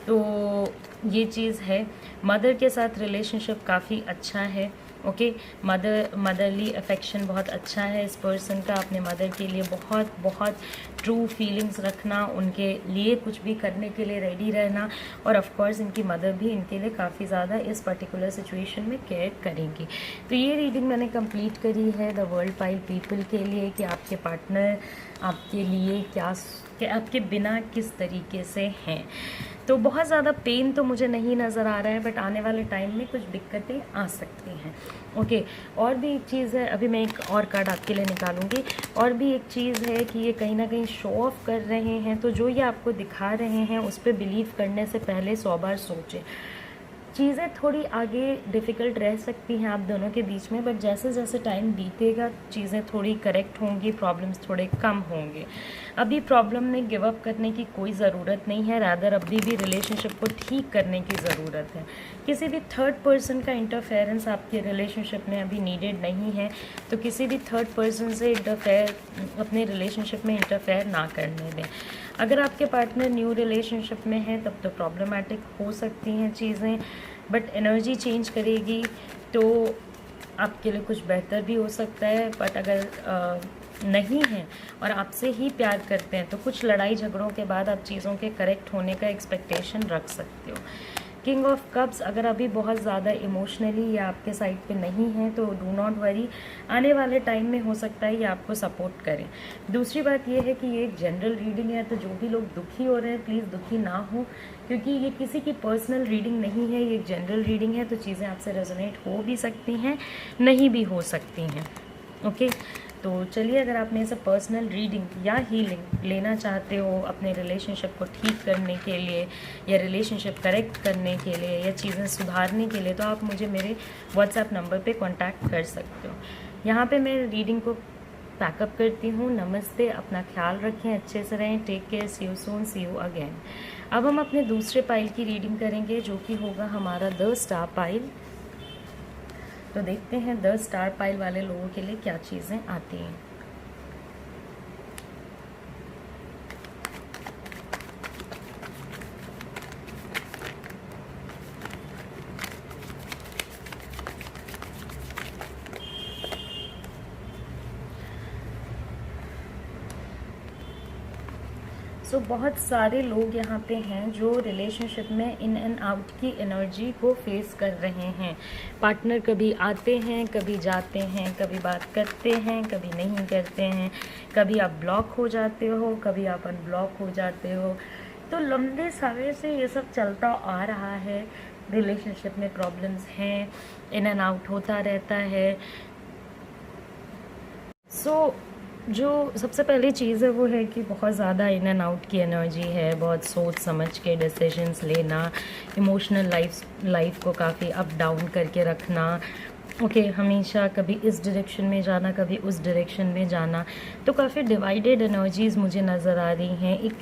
तो ये चीज़ है। मदर के साथ रिलेशनशिप काफ़ी अच्छा है। ओके, मदरली अफेक्शन बहुत अच्छा है इस पर्सन का। अपने मदर के लिए बहुत बहुत ट्रू फीलिंग्स रखना, उनके लिए कुछ भी करने के लिए रेडी रहना, और ऑफ कोर्स इनकी मदर भी इनके लिए काफ़ी ज़्यादा इस पर्टिकुलर सिचुएशन में केयर करेंगी। तो ये रीडिंग मैंने कंप्लीट करी है द वर्ल्ड पाइल पीपल के लिए, कि आपके पार्टनर आपके लिए कि आपके बिना किस तरीके से हैं। तो बहुत ज़्यादा पेन तो मुझे नहीं नज़र आ रहा है, बट आने वाले टाइम में कुछ दिक्कतें आ सकती हैं। ओके, और भी एक चीज़ है, अभी मैं एक और कार्ड आपके लिए निकालूंगी। और भी एक चीज़ है कि ये कहीं ना कहीं शो ऑफ कर रहे हैं, तो जो ये आपको दिखा रहे हैं उस पर बिलीव करने से पहले 100 बार सोचें। चीज़ें थोड़ी आगे डिफ़िकल्ट रह सकती हैं आप दोनों के बीच में, बट जैसे जैसे टाइम बीतेगा चीज़ें थोड़ी करेक्ट होंगी, प्रॉब्लम्स थोड़े कम होंगे। अभी प्रॉब्लम में गिव अप करने की कोई ज़रूरत नहीं है, रादर अभी भी रिलेशनशिप को ठीक करने की ज़रूरत है। किसी भी थर्ड पर्सन का इंटरफेरेंस आपके रिलेशनशिप में अभी नीडेड नहीं है, तो किसी भी थर्ड पर्सन से अपने रिलेशनशिप में इंटरफेयर ना करने दें। अगर आपके पार्टनर न्यू रिलेशनशिप में है तब तो प्रॉब्लमेटिक हो सकती हैं चीज़ें, बट एनर्जी चेंज करेगी तो आपके लिए कुछ बेहतर भी हो सकता है। बट अगर नहीं है और आपसे ही प्यार करते हैं, तो कुछ लड़ाई झगड़ों के बाद आप चीज़ों के करेक्ट होने का एक्सपेक्टेशन रख सकते हो। किंग ऑफ कप्स अगर अभी बहुत ज़्यादा इमोशनली या आपके साइड पे नहीं है, तो डू नॉट वरी, आने वाले टाइम में हो सकता है ये आपको सपोर्ट करें। दूसरी बात ये है कि ये एक जनरल रीडिंग है, तो जो भी लोग दुखी हो रहे हैं प्लीज़ दुखी ना हो, क्योंकि ये किसी की पर्सनल रीडिंग नहीं है, ये एक जनरल रीडिंग है। तो चीज़ें आपसे रेजोनेट हो भी सकती हैं, नहीं भी हो सकती हैं। ओके, तो चलिए, अगर आपने ऐसा पर्सनल रीडिंग या हीलिंग लेना चाहते हो अपने रिलेशनशिप को ठीक करने के लिए, या रिलेशनशिप करेक्ट करने के लिए, या चीज़ें सुधारने के लिए, तो आप मुझे मेरे व्हाट्सएप नंबर पे कांटेक्ट कर सकते हो। यहाँ पे मैं रीडिंग को पैकअप करती हूँ। नमस्ते, अपना ख्याल रखें, अच्छे से रहें, take care, see you soon, see you again. अब हम अपने दूसरे पाइल की रीडिंग करेंगे, जो कि होगा हमारा द स्टार पाइल। तो देखते हैं 10 स्टार पाइल वाले लोगों के लिए क्या चीज़ें आती हैं। सो बहुत सारे लोग यहाँ पे हैं जो रिलेशनशिप में इन एंड आउट की एनर्जी को फेस कर रहे हैं। पार्टनर कभी आते हैं, कभी जाते हैं, कभी बात करते हैं, कभी नहीं करते हैं, कभी आप ब्लॉक हो जाते हो, कभी आप अनब्लॉक हो जाते हो। तो लंबे समय से ये सब चलता आ रहा है। रिलेशनशिप में प्रॉब्लम्स हैं, इन एंड आउट होता रहता है। सो जो सबसे पहली चीज़ है वो है कि बहुत ज़्यादा इन एंड आउट की एनर्जी है, बहुत सोच समझ के डिसीजंस लेना, इमोशनल लाइफ को काफ़ी अप डाउन करके रखना। ओके, हमेशा कभी इस डायरेक्शन में जाना, कभी उस डायरेक्शन में जाना, तो काफ़ी डिवाइडेड एनर्जीज़ मुझे नज़र आ रही हैं। एक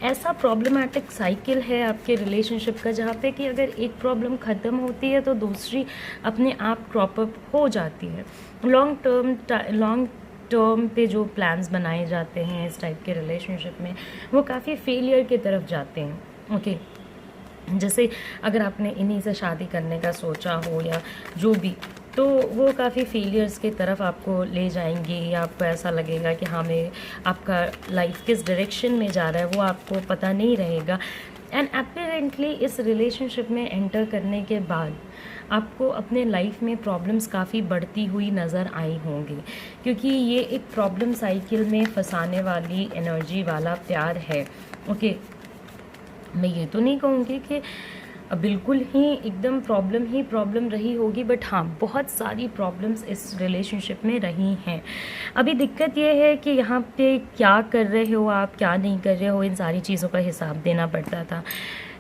ऐसा प्रॉब्लमैटिक साइकिल है आपके रिलेशनशिप का, जहाँ पे कि अगर एक प्रॉब्लम ख़त्म होती है तो दूसरी अपने आप क्रॉप अप हो जाती है। लॉन्ग टर्म पे जो प्लान्स बनाए जाते हैं इस टाइप के रिलेशनशिप में, वो काफ़ी फेलियर की तरफ जाते हैं। ओके, जैसे अगर आपने इन्हीं से शादी करने का सोचा हो या जो भी, तो वो काफ़ी फेलियर्स की तरफ आपको ले जाएंगे, या आपको ऐसा लगेगा कि हाँ मैं आपका लाइफ किस डायरेक्शन में जा रहा है वो आपको पता नहीं रहेगा। एंड अपेरेंटली इस रिलेशनशिप में एंटर करने के बाद आपको अपने लाइफ में प्रॉब्लम्स काफ़ी बढ़ती हुई नज़र आई होंगी, क्योंकि ये एक प्रॉब्लम साइकिल में फंसाने वाली एनर्जी वाला प्यार है। ओके, मैं ये तो नहीं कहूँगी कि बिल्कुल ही एकदम प्रॉब्लम रही होगी, बट हाँ बहुत सारी प्रॉब्लम्स इस रिलेशनशिप में रही हैं। अभी दिक्कत ये है कि यहाँ पे क्या कर रहे हो आप, क्या नहीं कर रहे हो, इन सारी चीज़ों का हिसाब देना पड़ता था।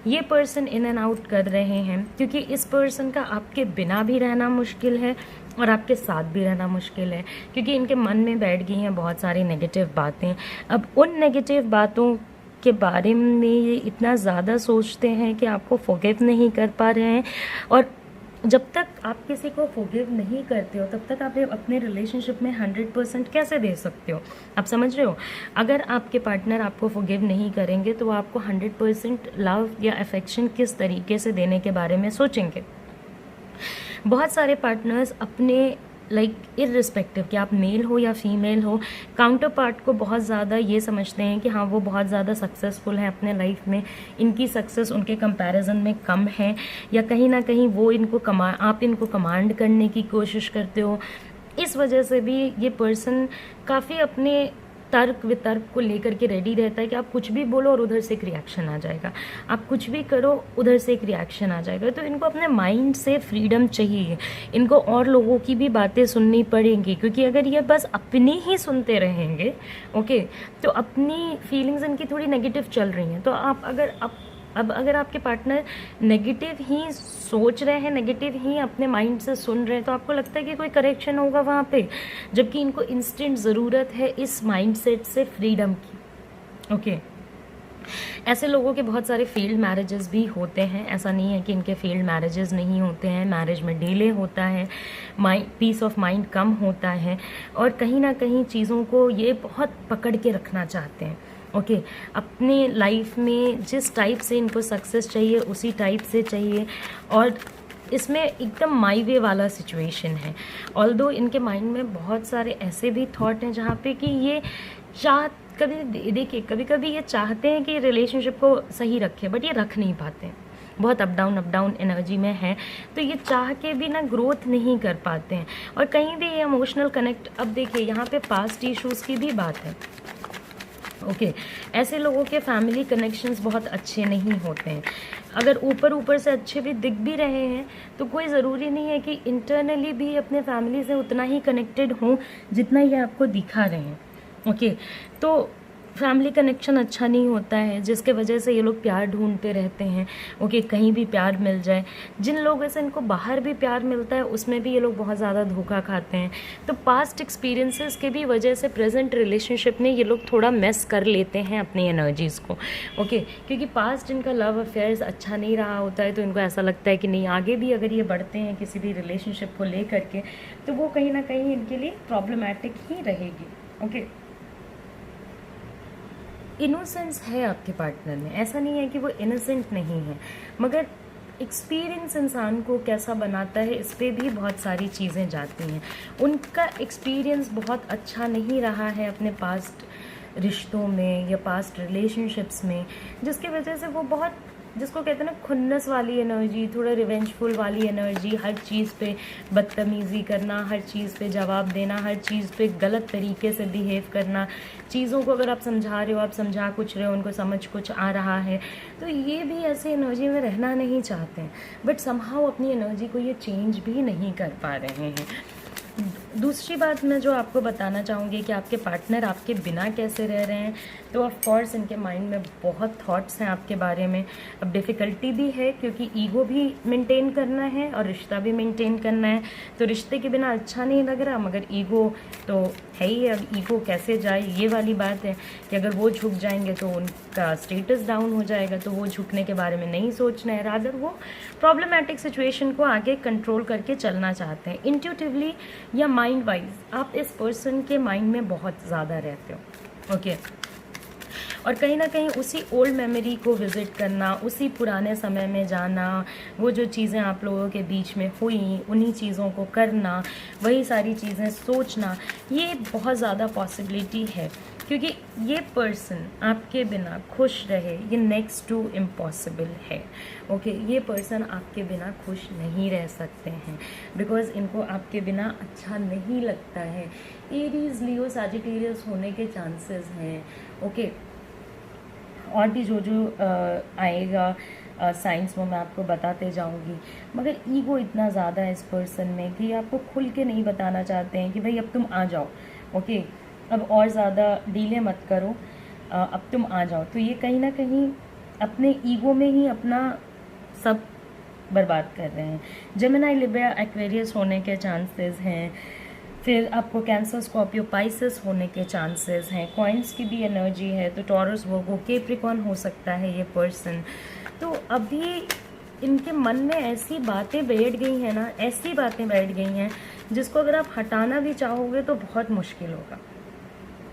ये पर्सन इन एंड आउट कर रहे हैं क्योंकि इस पर्सन का आपके बिना भी रहना मुश्किल है और आपके साथ भी रहना मुश्किल है, क्योंकि इनके मन में बैठ गई हैं बहुत सारी नेगेटिव बातें। अब उन नेगेटिव बातों के बारे में ये इतना ज़्यादा सोचते हैं कि आपको फॉरगिव नहीं कर पा रहे हैं, और जब तक आप किसी को फॉरगिव नहीं करते हो तब तक आप अपने रिलेशनशिप में 100% कैसे दे सकते हो? आप समझ रहे हो? अगर आपके पार्टनर आपको फॉरगिव नहीं करेंगे तो वो आपको 100% लव या अफेक्शन किस तरीके से देने के बारे में सोचेंगे। बहुत सारे पार्टनर्स अपने इर्रिस्पेक्टिव कि आप मेल हो या फीमेल हो, काउंटर पार्ट को बहुत ज़्यादा ये समझते हैं कि हाँ वो बहुत ज़्यादा सक्सेसफुल है अपने लाइफ में, इनकी सक्सेस उनके कंपैरिजन में कम है, या कहीं ना कहीं वो आप इनको कमांड करने की कोशिश करते हो। इस वजह से भी ये पर्सन काफ़ी अपने तर्क वितर्क को लेकर के रेडी रहता है कि आप कुछ भी बोलो और उधर से एक रिएक्शन आ जाएगा, आप कुछ भी करो उधर से एक रिएक्शन आ जाएगा। तो इनको अपने माइंड से फ्रीडम चाहिए, इनको और लोगों की भी बातें सुननी पड़ेंगी, क्योंकि अगर ये बस अपनी ही सुनते रहेंगे ओके, तो अपनी फीलिंग्स इनकी थोड़ी नेगेटिव चल रही हैं। तो आप अगर आपके पार्टनर नेगेटिव ही सोच रहे हैं, नेगेटिव ही अपने माइंड से सुन रहे हैं, तो आपको लगता है कि कोई करेक्शन होगा वहाँ पे, जबकि इनको इंस्टेंट ज़रूरत है इस माइंडसेट से फ्रीडम की। ओके, ऐसे लोगों के बहुत सारे फेल्ड मैरिजेस भी होते हैं, ऐसा नहीं है कि इनके फेल्ड मैरिजेस नहीं होते हैं। मैरिज में डिले होता है, पीस ऑफ माइंड कम होता है, और कहीं ना कहीं चीज़ों को ये बहुत पकड़ के रखना चाहते हैं। ओके, अपने लाइफ में जिस टाइप से इनको सक्सेस चाहिए उसी टाइप से चाहिए, और इसमें एकदम माई वे वाला सिचुएशन है। ऑल्दो इनके माइंड में बहुत सारे ऐसे भी थॉट हैं जहाँ पे कि ये कभी कभी ये चाहते हैं कि रिलेशनशिप को सही रखे, बट ये रख नहीं पाते हैं, बहुत अप डाउन एनर्जी में है, तो ये चाह के भी ना ग्रोथ नहीं कर पाते हैं, और कहीं भी ये इमोशनल कनेक्ट। अब देखिए यहाँ पे पास्ट इश्यूज़ की भी बात है। ओके, ऐसे लोगों के फैमिली कनेक्शंस बहुत अच्छे नहीं होते हैं। अगर ऊपर से अच्छे भी दिख भी रहे हैं तो कोई ज़रूरी नहीं है कि इंटरनली भी अपने फैमिली से उतना ही कनेक्टेड हों जितना ये आपको दिखा रहे हैं। ओके, तो फैमिली कनेक्शन अच्छा नहीं होता है, जिसके वजह से ये लोग प्यार ढूंढते रहते हैं। ओके, कहीं भी प्यार मिल जाए। जिन लोगों से इनको बाहर भी प्यार मिलता है उसमें भी ये लोग बहुत ज़्यादा धोखा खाते हैं। तो पास्ट एक्सपीरियंसेस के भी वजह से प्रेजेंट रिलेशनशिप में ये लोग थोड़ा मेस कर लेते हैं अपनी एनर्जीज़ को। ओके, क्योंकि पास्ट इनका लव अफेयर्स अच्छा नहीं रहा होता है, तो इनको ऐसा लगता है कि नहीं, आगे भी अगर ये बढ़ते हैं किसी भी रिलेशनशिप को ले करके तो वो कहीं ना कहीं इनके लिए प्रॉब्लमैटिक ही रहेगी। ओके, इनोसेंस है आपके पार्टनर में, ऐसा नहीं है कि वो इनोसेंट नहीं है, मगर एक्सपीरियंस इंसान को कैसा बनाता है इस पर भी बहुत सारी चीज़ें जाती हैं। उनका एक्सपीरियंस बहुत अच्छा नहीं रहा है अपने पास्ट रिश्तों में या पास्ट रिलेशनशिप्स में, जिसकी वजह से वो बहुत, जिसको कहते हैं ना खुन्नस वाली एनर्जी, थोड़ा रिवेंजफुल वाली एनर्जी, हर चीज़ पे बदतमीज़ी करना, हर चीज़ पे जवाब देना, हर चीज़ पे गलत तरीके से बिहेव करना, चीज़ों को अगर आप समझा रहे हो, आप समझा कुछ रहे हो, उनको समझ कुछ आ रहा है, तो ये भी ऐसी एनर्जी में रहना नहीं चाहते हैं, बट समहाउ अपनी एनर्जी को ये चेंज भी नहीं कर पा रहे हैं। दूसरी बात मैं जो आपको बताना चाहूँगी कि आपके पार्टनर आपके बिना कैसे रह रहे हैं, तो ऑफ कोर्स इनके माइंड में बहुत थॉट्स हैं आपके बारे में। अब डिफ़िकल्टी भी है क्योंकि ईगो भी मेंटेन करना है और रिश्ता भी मेंटेन करना है, तो रिश्ते के बिना अच्छा नहीं लग रहा, मगर ईगो तो है ही। अब ईगो कैसे जाए, ये वाली बात है कि अगर वो झुक जाएंगे तो उनका स्टेटस डाउन हो जाएगा, तो वो झुकने के बारे में नहीं सोचना है, रादर वो प्रॉब्लमेटिक सिचुएशन को आगे कंट्रोल करके चलना चाहते हैं। इंट्यूटिवली या माइंड वाइज आप इस पर्सन के माइंड में बहुत ज़्यादा रहते हो, ओके। और कहीं ना कहीं उसी ओल्ड मेमोरी को विज़िट करना, उसी पुराने समय में जाना, वो जो चीज़ें आप लोगों के बीच में हुई उन्हीं चीज़ों को करना, वही सारी चीज़ें सोचना, ये बहुत ज़्यादा पॉसिबिलिटी है क्योंकि ये पर्सन आपके बिना खुश रहे ये नेक्स्ट टू इम्पॉसिबल है, ओके। ये पर्सन आपके बिना खुश नहीं रह सकते हैं बिकॉज इनको आपके बिना अच्छा नहीं लगता है। एरीज, लियो, सैजिटेरियस होने के चांसेस हैं, ओके। और भी जो आएगा साइंस वो मैं आपको बताते जाऊंगी, मगर ईगो इतना ज़्यादा है इस पर्सन में कि आपको खुल के नहीं बताना चाहते हैं कि भाई अब तुम आ जाओ, ओके, अब और ज़्यादा डीले मत करो, अब तुम आ जाओ। तो ये कहीं ना कहीं अपने ईगो में ही अपना सब बर्बाद कर रहे हैं। जेमिनी, लिब्रा, एक्वेरियस होने के चांसेस हैं, फिर आपको कैंसर, स्कॉर्पियो, पाइसेस होने के चांसेस हैं, कॉइन्स की भी एनर्जी है, तो टॉरस, वर्गो, कैप्रिकॉर्न हो सकता है ये पर्सन। तो अभी इनके मन में ऐसी बातें बैठ गई हैं ना, ऐसी बातें बैठ गई हैं जिसको अगर आप हटाना भी चाहोगे तो बहुत मुश्किल होगा,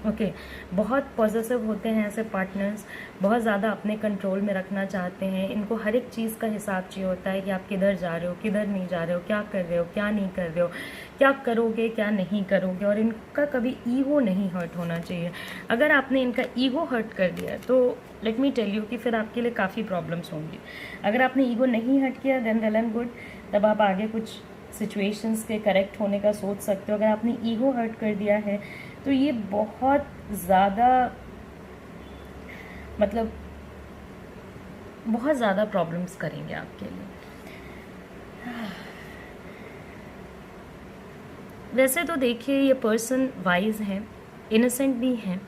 ओके। बहुत पॉजिटिव होते हैं ऐसे पार्टनर्स, बहुत ज़्यादा अपने कंट्रोल में रखना चाहते हैं। इनको हर एक चीज़ का हिसाब चाहिए होता है कि आप किधर जा रहे हो, किधर नहीं जा रहे हो, क्या कर रहे हो, क्या नहीं कर रहे हो, क्या करोगे, क्या नहीं करोगे। और इनका कभी ईगो नहीं हर्ट होना चाहिए। अगर आपने इनका ईगो हर्ट कर दिया तो लेट मी टेल यू कि फिर आपके लिए काफ़ी प्रॉब्लम्स होंगी। अगर आपने ईगो नहीं हर्ट किया देन वेल एंड गुड, तब आप आगे कुछ सिचुएशंस के करेक्ट होने का सोच सकते हो। अगर आपने ईगो हर्ट कर दिया है तो ये बहुत ज़्यादा, मतलब बहुत ज़्यादा प्रॉब्लम्स करेंगे आपके लिए। वैसे तो देखिए ये पर्सन वाइज है, इनोसेंट भी हैं,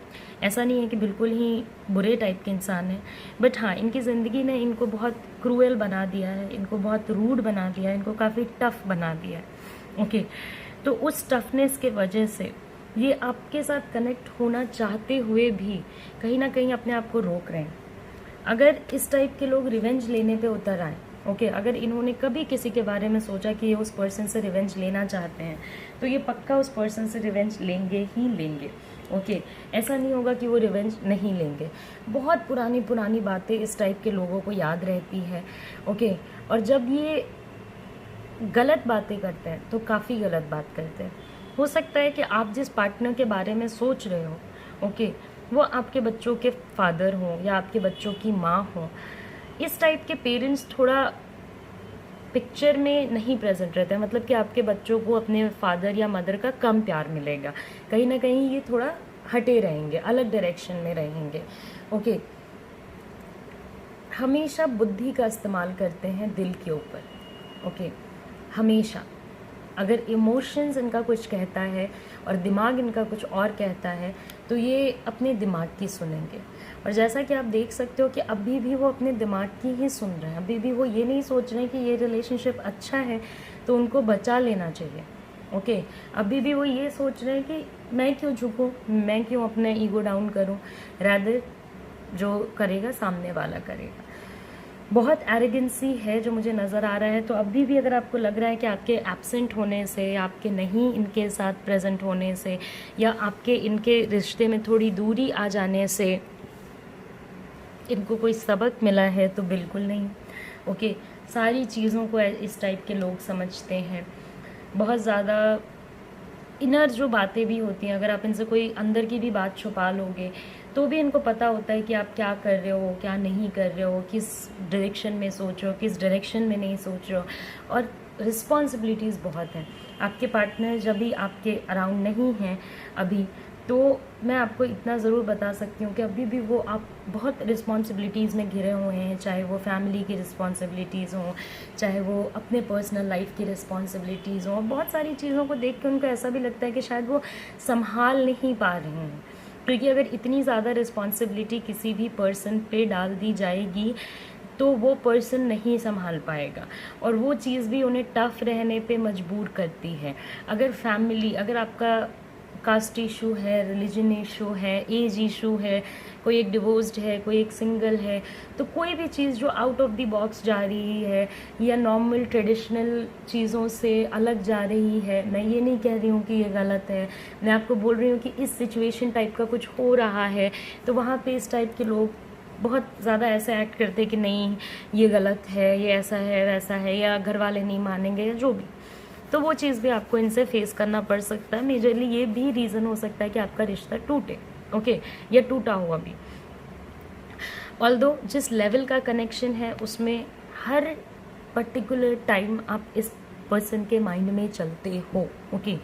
ऐसा नहीं है कि बिल्कुल ही बुरे टाइप के इंसान हैं, बट हाँ इनकी ज़िंदगी ने इनको बहुत क्रूएल बना दिया है, इनको बहुत रूड बना दिया है, इनको काफ़ी टफ बना दिया है, ओके। तो उस टफनेस के वजह से ये आपके साथ कनेक्ट होना चाहते हुए भी कहीं ना कहीं अपने आप को रोक रहे हैं। अगर इस टाइप के लोग रिवेंज लेने पे उतर आए, ओके, अगर इन्होंने कभी किसी के बारे में सोचा कि ये उस पर्सन से रिवेंज लेना चाहते हैं तो ये पक्का उस पर्सन से रिवेंज लेंगे ही लेंगे, ओके। ऐसा नहीं होगा कि वो रिवेंज नहीं लेंगे। बहुत पुरानी पुरानी बातें इस टाइप के लोगों को याद रहती है, ओके। और जब ये गलत बातें करते हैं तो काफ़ी गलत बात करते हैं। हो सकता है कि आप जिस पार्टनर के बारे में सोच रहे हो, ओके, वो आपके बच्चों के फादर हों या आपके बच्चों की माँ हो। इस टाइप के पेरेंट्स थोड़ा पिक्चर में नहीं प्रेजेंट रहते हैं, मतलब कि आपके बच्चों को अपने फादर या मदर का कम प्यार मिलेगा। कहीं ना कहीं ये थोड़ा हटे रहेंगे, अलग डायरेक्शन में रहेंगे, ओके। हमेशा बुद्धि का इस्तेमाल करते हैं दिल के ऊपर, ओके, हमेशा। अगर इमोशंस इनका कुछ कहता है और दिमाग इनका कुछ और कहता है तो ये अपने दिमाग की सुनेंगे। और जैसा कि आप देख सकते हो कि अभी भी वो अपने दिमाग की ही सुन रहे हैं, अभी भी वो ये नहीं सोच रहे हैं कि ये रिलेशनशिप अच्छा है तो उनको बचा लेना चाहिए, ओके। अभी भी वो ये सोच रहे हैं कि मैं क्यों झुकूं, मैं क्यों अपना ईगो डाउन करूं, रादर जो करेगा सामने वाला करेगा। बहुत एरोगेंसी है जो मुझे नज़र आ रहा है। तो अभी भी अगर आपको लग रहा है कि आपके एब्सेंट होने से, आपके नहीं इनके साथ प्रेजेंट होने से, या आपके इनके रिश्ते में थोड़ी दूरी आ जाने से इनको कोई सबक मिला है, तो बिल्कुल नहीं, ओके। सारी चीज़ों को इस टाइप के लोग समझते हैं। बहुत ज़्यादा इनर जो बातें भी होती हैं, अगर आप इनसे कोई अंदर की भी बात छुपा लोगे तो भी इनको पता होता है कि आप क्या कर रहे हो, क्या नहीं कर रहे हो, किस डायरेक्शन में सोच रहे हो, किस डायरेक्शन में नहीं सोच रहे हो। और रिस्पॉन्सिबिलिटीज़ बहुत हैं। आपके पार्टनर जब भी आपके अराउंड नहीं हैं अभी, तो मैं आपको इतना ज़रूर बता सकती हूँ कि अभी भी वो आप बहुत रिस्पॉन्सिबिलिटीज़ में घिरे हुए हैं, चाहे वो फैमिली की रिस्पॉन्सिबिलिटीज़ हों, चाहे वो अपने पर्सनल लाइफ की रिस्पॉन्सिबिलिटीज़ हों। बहुत सारी चीज़ों को देख के उनको ऐसा भी लगता है कि शायद वो संभाल नहीं पा रहे हैं, क्योंकि अगर इतनी ज़्यादा रिस्पॉन्सिबिलिटी किसी भी पर्सन पे डाल दी जाएगी तो वो पर्सन नहीं संभाल पाएगा, और वो चीज़ भी उन्हें टफ़ रहने पे मजबूर करती है। अगर फैमिली, अगर आपका कास्ट इशू है, रिलीजन इशू है, एज इशू है, कोई एक डिवोर्स्ड है, कोई एक सिंगल है, तो कोई भी चीज़ जो आउट ऑफ द बॉक्स जा रही है या नॉर्मल ट्रेडिशनल चीज़ों से अलग जा रही है, मैं ये नहीं कह रही हूँ कि ये गलत है, मैं आपको बोल रही हूँ कि इस सिचुएशन टाइप का कुछ हो रहा है, तो वहाँ पे इस टाइप के लोग बहुत ज़्यादा ऐसे एक्ट करते हैं कि नहीं ये गलत है, ये ऐसा है वैसा है, या घर वाले नहीं मानेंगे, या जो भी। तो वो चीज़ भी आपको इनसे फेस करना पड़ सकता है। मेजरली ये भी रीज़न हो सकता है कि आपका रिश्ता टूटे, ओके, या टूटा हुआ भी। ऑल्दो जिस लेवल का कनेक्शन है उसमें हर पर्टिकुलर टाइम आप इस पर्सन के माइंड में चलते हो, ओके।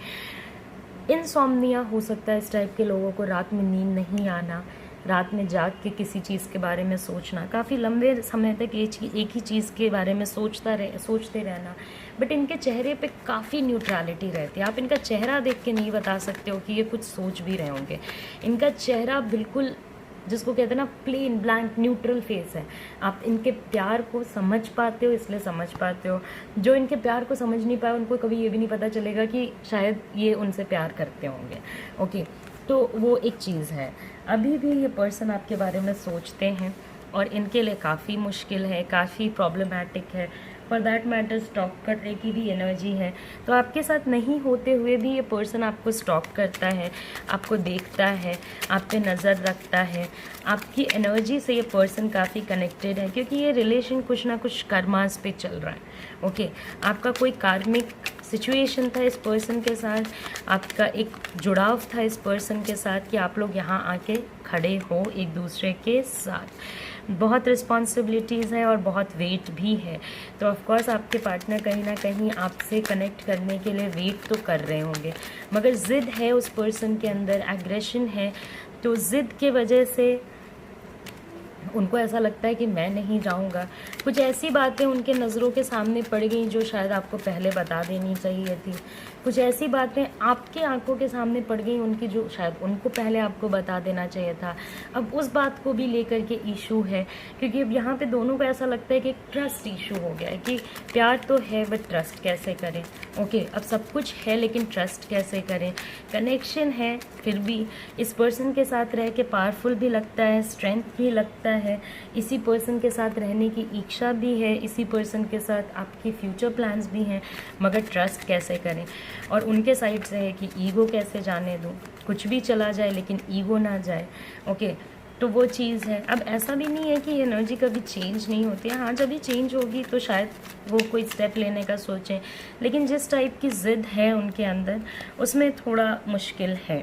इनसोम्निया हो सकता है इस टाइप के लोगों को, रात में नींद नहीं आना, रात में जाग के किसी चीज़ के बारे में सोचना, काफ़ी लंबे समय तक एक ही चीज़ के बारे में सोचते रहना। बट इनके चेहरे पे काफ़ी न्यूट्रलिटी रहती है, आप इनका चेहरा देख के नहीं बता सकते हो कि ये कुछ सोच भी रहे होंगे। इनका चेहरा बिल्कुल, जिसको कहते हैं ना, प्लेन ब्लैंक न्यूट्रल फेस है। आप इनके प्यार को समझ पाते हो, इसलिए समझ पाते हो। जो इनके प्यार को समझ नहीं पाए उनको कभी ये भी नहीं पता चलेगा कि शायद ये उनसे प्यार करते होंगे, ओके। तो वो एक चीज़ है। अभी भी ये पर्सन आपके बारे में सोचते हैं और इनके लिए काफ़ी मुश्किल है, काफ़ी प्रॉब्लमैटिक है। फॉर दैट मैटर स्टॉक करने की भी एनर्जी है। तो आपके साथ नहीं होते हुए भी ये पर्सन आपको स्टॉक करता है, आपको देखता है, आप पे नज़र रखता है। आपकी एनर्जी से ये पर्सन काफ़ी कनेक्टेड है, क्योंकि ये रिलेशन कुछ ना कुछ कर्मास पे चल रहा है, ओके। आपका कोई कार्मिक सिचुएशन था इस पर्सन के साथ, आपका एक जुड़ाव था इस पर्सन के साथ कि आप लोग यहाँ आके खड़े हो एक दूसरे के साथ। बहुत रिस्पॉन्सिबिलिटीज़ है और बहुत वेट भी है। तो ऑफ कोर्स आपके पार्टनर कहीं ना कहीं आपसे कनेक्ट करने के लिए वेट तो कर रहे होंगे, मगर ज़िद है उस पर्सन के अंदर, एग्रेशन है। तो ज़िद के वजह से उनको ऐसा लगता है कि मैं नहीं जाऊंगा। कुछ ऐसी बातें उनके नज़रों के सामने पड़ गई जो शायद आपको पहले बता देनी चाहिए थी। कुछ ऐसी बातें आपके आंखों के सामने पड़ गई उनकी, जो शायद उनको पहले आपको बता देना चाहिए था। अब उस बात को भी लेकर के इशू है, क्योंकि अब यहाँ पे दोनों को ऐसा लगता है कि ट्रस्ट इशू हो गया है कि प्यार तो है बट ट्रस्ट कैसे करें, ओके। अब सब कुछ है लेकिन ट्रस्ट कैसे करें। कनेक्शन है फिर भी इस पर्सन के साथ रह के पावरफुल भी लगता है, स्ट्रेंथ भी लगता है, इसी पर्सन के साथ रहने की इच्छा भी है, इसी पर्सन के साथ आपकी फ्यूचर प्लान्स भी हैं, मगर ट्रस्ट कैसे करें। और उनके साइड से है कि ईगो कैसे जाने दूं, कुछ भी चला जाए लेकिन ईगो ना जाए, ओके। तो वो चीज़ है। अब ऐसा भी नहीं है कि एनर्जी कभी चेंज नहीं होती है, हाँ जब भी चेंज होगी तो शायद वो कोई स्टेप लेने का सोचें, लेकिन जिस टाइप की ज़िद है उनके अंदर उसमें थोड़ा मुश्किल है।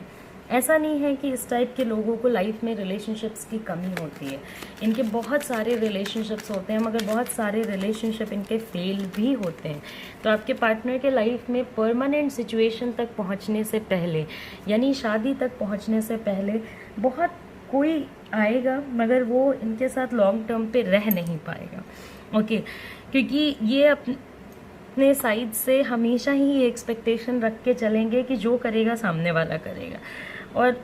ऐसा नहीं है कि इस टाइप के लोगों को लाइफ में रिलेशनशिप्स की कमी होती है, इनके बहुत सारे रिलेशनशिप्स होते हैं, मगर बहुत सारे रिलेशनशिप इनके फेल भी होते हैं। तो आपके पार्टनर के लाइफ में परमानेंट सिचुएशन तक पहुंचने से पहले, यानी शादी तक पहुंचने से पहले बहुत कोई आएगा, मगर वो इनके साथ लॉन्ग टर्म पे रह नहीं पाएगा, ओके। क्योंकि ये अपने साइड से हमेशा ही ये एक्सपेक्टेशन रख के चलेंगे कि जो करेगा सामने वाला करेगा। और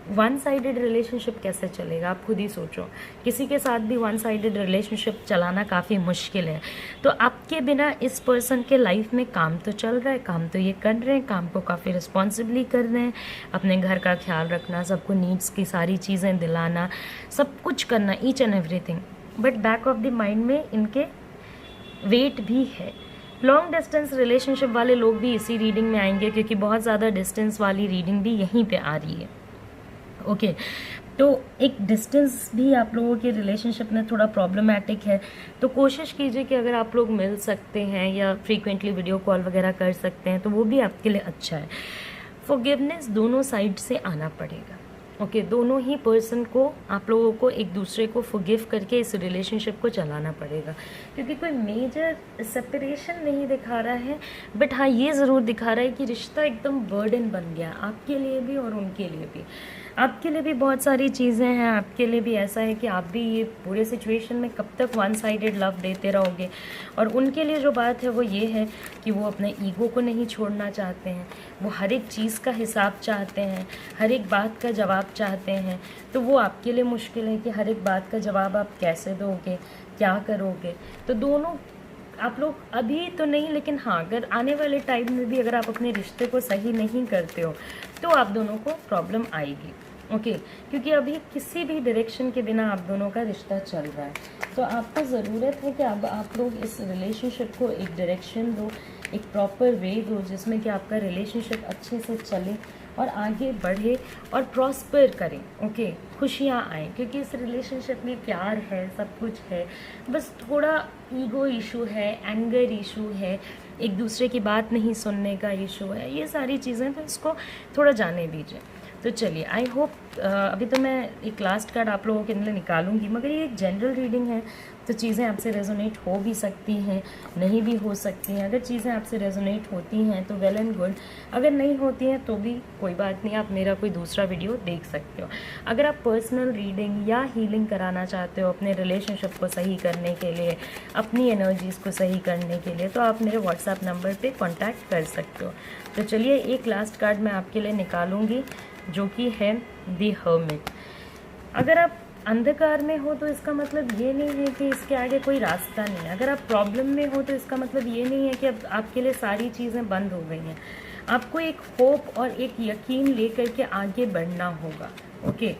वन साइडेड रिलेशनशिप कैसे चलेगा, आप खुद ही सोचो। किसी के साथ भी वन साइडेड रिलेशनशिप चलाना काफ़ी मुश्किल है। तो आपके बिना इस पर्सन के लाइफ में काम तो चल रहा है, काम तो ये कर रहे हैं, काम को काफ़ी रिस्पॉन्सिबली कर रहे हैं, अपने घर का ख्याल रखना, सबको नीड्स की सारी चीज़ें दिलाना, सब कुछ करना, each and everything. But back of the mind में इनके वेट भी है। लॉन्ग डिस्टेंस रिलेशनशिप वाले लोग भी इसी रीडिंग में आएंगे, क्योंकि बहुत ज़्यादा डिस्टेंस वाली रीडिंग भी यहीं पे आ रही है, ओके। तो एक डिस्टेंस भी आप लोगों के रिलेशनशिप में थोड़ा प्रॉब्लमैटिक है। तो कोशिश कीजिए कि अगर आप लोग मिल सकते हैं या फ्रीक्वेंटली वीडियो कॉल वगैरह कर सकते हैं तो वो भी आपके लिए अच्छा है। फॉरगिवनेस दोनों साइड से आना पड़ेगा, ओके दोनों ही पर्सन को, आप लोगों को एक दूसरे को फॉरगिव करके इस रिलेशनशिप को चलाना पड़ेगा, क्योंकि कोई मेजर सेपरेशन नहीं दिखा रहा है, बट हाँ ये ज़रूर दिखा रहा है कि रिश्ता एकदम बर्डन बन गया आपके लिए भी और उनके लिए भी। आपके लिए भी बहुत सारी चीज़ें हैं, आपके लिए भी ऐसा है कि आप भी ये पूरे सिचुएशन में कब तक वन साइडेड लव देते रहोगे, और उनके लिए जो बात है वो ये है कि वो अपने ईगो को नहीं छोड़ना चाहते हैं, वो हर एक चीज़ का हिसाब चाहते हैं, हर एक बात का जवाब चाहते हैं। तो वो आपके लिए मुश्किल है कि हर एक बात का जवाब आप कैसे दोगे, क्या करोगे। तो दोनों आप लोग अभी तो नहीं, लेकिन हाँ अगर आने वाले टाइम में भी अगर आप अपने रिश्ते को सही नहीं करते हो तो आप दोनों को प्रॉब्लम आएगी। ओके क्योंकि अभी किसी भी डायरेक्शन के बिना आप दोनों का रिश्ता चल रहा है, तो आपको ज़रूरत है कि अब आप लोग इस रिलेशनशिप को एक डायरेक्शन दो, एक प्रॉपर वे दो जिसमें कि आपका रिलेशनशिप अच्छे से चले और आगे बढ़े और प्रॉस्पर करें। ओके खुशियाँ आएँ, क्योंकि इस रिलेशनशिप में प्यार है, सब कुछ है, बस थोड़ा ईगो इशू है, एंगर इशू है, एक दूसरे की बात नहीं सुनने का इशू है, ये सारी चीज़ें, तो इसको थोड़ा जाने दीजिए। तो चलिए आई होप, अभी तो मैं एक लास्ट कार्ड आप लोगों के लिए निकालूंगी, मगर ये एक जनरल रीडिंग है तो चीज़ें आपसे रेजोनेट हो भी सकती हैं, नहीं भी हो सकती हैं। अगर चीज़ें आपसे रेजोनेट होती हैं तो वेल एंड गुड, अगर नहीं होती हैं तो भी कोई बात नहीं, आप मेरा कोई दूसरा वीडियो देख सकते हो। अगर आप पर्सनल रीडिंग या हीलिंग कराना चाहते हो अपने रिलेशनशिप को सही करने के लिए, अपनी एनर्जीज़ को सही करने के लिए, तो आप मेरे व्हाट्सएप नंबर पर कॉन्टैक्ट कर सकते हो। तो चलिए एक लास्ट कार्ड मैं आपके लिए निकालूंगी जो कि है द हर्मिट। अगर आप अंधकार में हो तो इसका मतलब ये नहीं है कि इसके आगे कोई रास्ता नहीं है। अगर आप प्रॉब्लम में हो तो इसका मतलब ये नहीं है कि अब आपके लिए सारी चीज़ें बंद हो गई हैं। आपको एक होप और एक यकीन लेकर के आगे बढ़ना होगा। ओके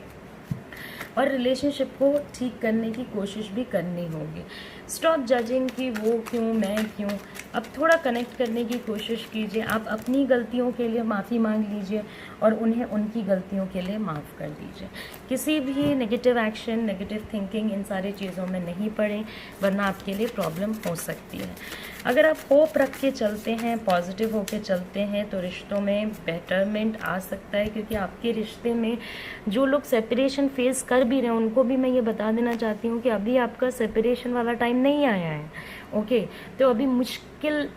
और रिलेशनशिप को ठीक करने की कोशिश भी करनी होगी। स्टॉप जजिंग कि वो क्यों, मैं क्यों। अब थोड़ा कनेक्ट करने की कोशिश कीजिए। आप अपनी गलतियों के लिए माफ़ी मांग लीजिए और उन्हें उनकी गलतियों के लिए माफ़ कर दीजिए। किसी भी नेगेटिव एक्शन, नेगेटिव थिंकिंग, इन सारी चीज़ों में नहीं पड़ें, वरना आपके लिए प्रॉब्लम हो सकती है। अगर आप होप रख के चलते हैं, पॉजिटिव होके चलते हैं, तो रिश्तों में बेटरमेंट आ सकता है। क्योंकि आपके रिश्ते में जो लोग सेपरेशन फेस कर भी रहे हैं उनको भी मैं ये बता देना चाहती हूँ कि अभी आपका सेपरेशन वाला टाइम नहीं आया है। ओके तो अभी मुश्किल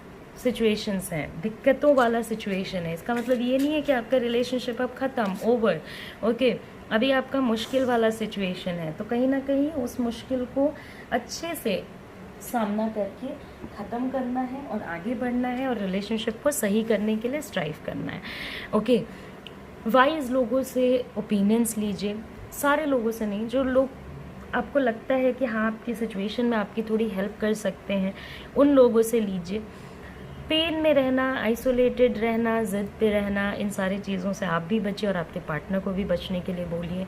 सिचुएशंस हैं, दिक्कतों वाला सिचुएशन है। इसका मतलब ये नहीं है कि आपका रिलेशनशिप अब ख़त्म, ओवर। ओके अभी आपका मुश्किल वाला सिचुएशन है, तो कहीं ना कहीं उस मुश्किल को अच्छे से सामना करके ख़त्म करना है और आगे बढ़ना है और रिलेशनशिप को सही करने के लिए स्ट्राइव करना है। ओके वाइज लोगों से ओपिनियंस लीजिए, सारे लोगों से नहीं, जो लोग आपको लगता है कि हाँ आपकी सिचुएशन में आपकी थोड़ी हेल्प कर सकते हैं, उन लोगों से लीजिए। पेन में रहना, आइसोलेटेड रहना, ज़िद पे रहना, इन सारी चीज़ों से आप भी बचिए और आपके पार्टनर को भी बचने के लिए बोलिए।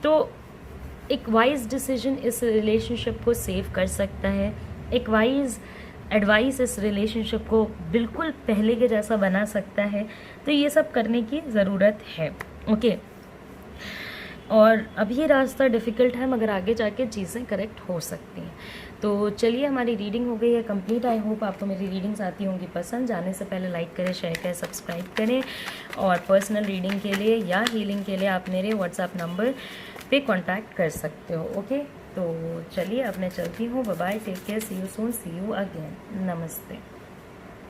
तो एक वाइज डिसीजन इस रिलेशनशिप को सेव कर सकता है। एक वाइज एडवाइस इस रिलेशनशिप को बिल्कुल पहले के जैसा बना सकता है। तो ये सब करने की ज़रूरत है। ओके और अभी रास्ता डिफ़िकल्ट है, मगर आगे जाके चीज़ें करेक्ट हो सकती हैं। तो चलिए हमारी रीडिंग हो गई है कंप्लीट। आई होप आपको मेरी रीडिंग्स आती होंगी पसंद। जाने से पहले लाइक करें, शेयर करें, सब्सक्राइब करें। और पर्सनल रीडिंग के लिए या हीलिंग के लिए आप मेरे व्हाट्सएप नंबर पे कांटेक्ट कर सकते हो। ओके तो चलिए अब मैं चलती हूँ। Bye bye, take care, see you soon, see you again, नमस्ते।